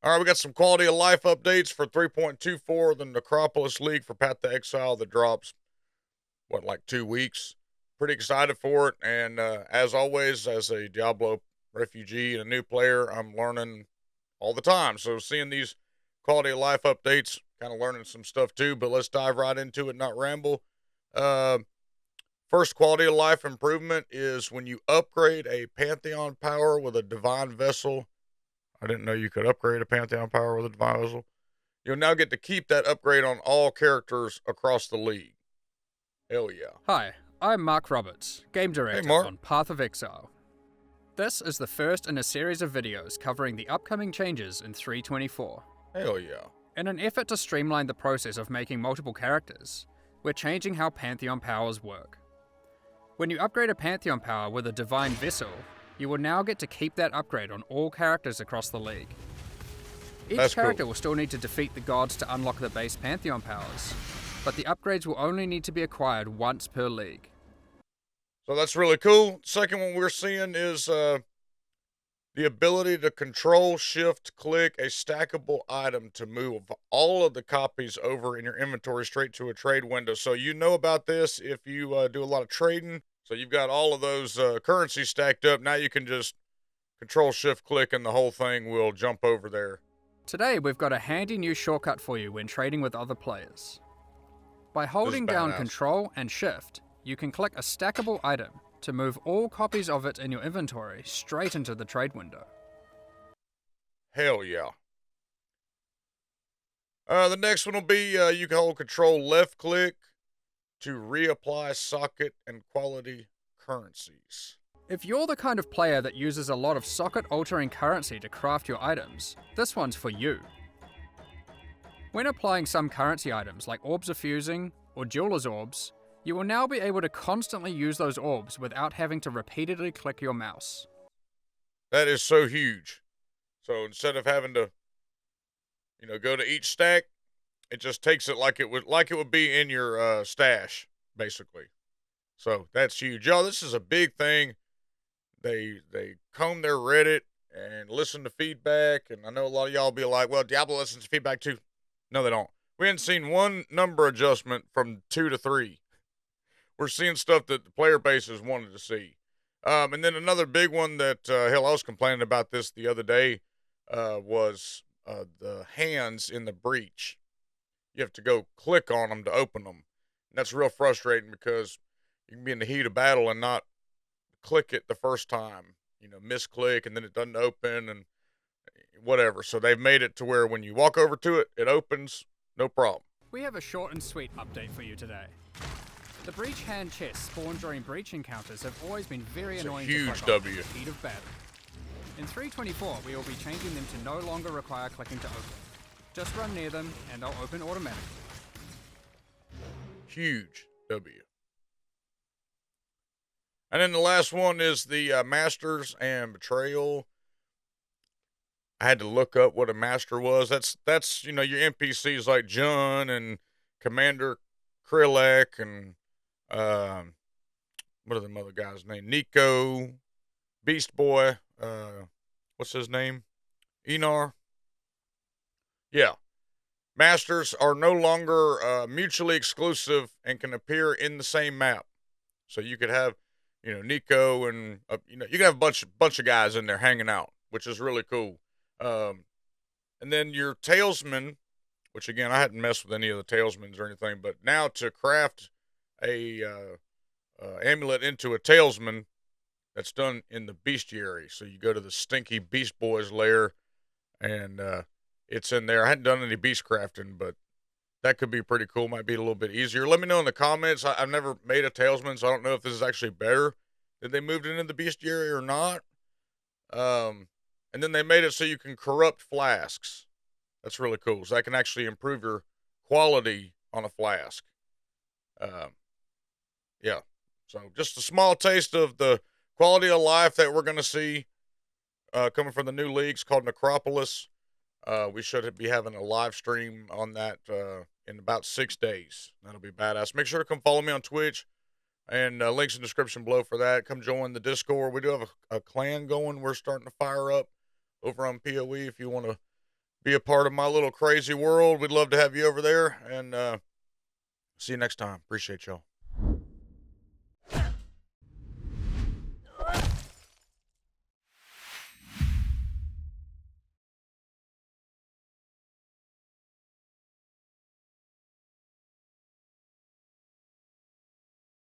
All right, we got some quality of life updates for 3.24, the Necropolis League for Path of Exile that drops, like 2 weeks. Pretty excited for it. And as always, as a Diablo refugee and a new player, I'm learning all the time. So seeing these quality of life updates, kind of learning some stuff too. But let's dive right into it, not ramble. First quality of life improvement is when you upgrade a Pantheon power with a Divine Vessel. I didn't know you could upgrade a Pantheon power with a Divine Vessel. You'll now get to keep that upgrade on all characters across the league. Hell yeah. Hi, I'm Mark Roberts, Game Hey, Director Mark. on Path of Exile. This is the first in a series of videos covering the upcoming changes in 3.24. Hell yeah. In an effort to streamline the process of making multiple characters, we're changing how Pantheon powers work. When you upgrade a Pantheon power with a Divine Vessel, you will now get to keep that upgrade on all characters across the league. Each character will still need to defeat the gods to unlock the base Pantheon powers, but the upgrades will only need to be acquired once per league. So that's really cool. Second one we're seeing is the ability to control, shift, click a stackable item to move all of the copies over in your inventory straight to a trade window. So you know about this if you do a lot of trading. So you've got all of those currencies stacked up. Now you can just control, shift, click, and the whole thing will jump over there. Today we've got a handy new shortcut for you when trading with other players. By holding down Control and Shift, you can click a stackable item to move all copies of it in your inventory straight into the trade window. Hell yeah. The next one will be you can hold Control left click to reapply socket and quality currencies. If you're the kind of player that uses a lot of socket-altering currency to craft your items, this one's for you. When applying some currency items like Orbs of Fusing or Jeweler's Orbs, you will now be able to constantly use those orbs without having to repeatedly click your mouse. That is so huge. So instead of having to, go to each stack, it just takes it like it would be in your stash, basically. So that's huge. Y'all, this is a big thing. They comb their Reddit and listen to feedback, and I know a lot of y'all be like, well, Diablo listens to feedback too. No, they don't. We haven't seen one number adjustment from 2 to 3. We're seeing stuff that the player bases wanted to see. And then another big one that, I was complaining about this the other day, was the hands in the breach. You have to go click on them to open them. And that's real frustrating because you can be in the heat of battle and not click it the first time. Misclick and then it doesn't open and whatever. So they've made it to where when you walk over to it, it opens, no problem. We have a short and sweet update for you today. The breach hand chests spawned during breach encounters have always been very annoying to click on in the heat of battle. In 3.24, we will be changing them to no longer require clicking to open. Just run near them, and they'll open automatically. Huge W. And then the last one is the Masters and Betrayal. I had to look up what a Master was. That's your NPCs like John and Commander Krillek and what are the other guys' name? Nico, Beast Boy, what's his name? Enar. Yeah. Masters are no longer mutually exclusive and can appear in the same map. So you could have, Nico and, you can have a bunch of guys in there hanging out, which is really cool. And then your Talisman, which again, I hadn't messed with any of the Talismans or anything, but now to craft a amulet into a Talisman, that's done in the bestiary. So you go to the stinky Beast Boys lair and, it's in there. I hadn't done any beast crafting, but that could be pretty cool. Might be a little bit easier. Let me know in the comments. I've never made a Talisman, so I don't know if this is actually better. Did they move it into the bestiary or not? And then they made it so you can corrupt flasks. That's really cool. So that can actually improve your quality on a flask. Yeah. So just a small taste of the quality of life that we're going to see coming from the new leagues called Necropolis. We should be having a live stream on that in about 6 days. That'll be badass. Make sure to come follow me on Twitch, and links in the description below for that. Come join the Discord. We do have a clan going. We're starting to fire up over on POE if you want to be a part of my little crazy world, we'd love to have you over there. And see you next time. Appreciate y'all.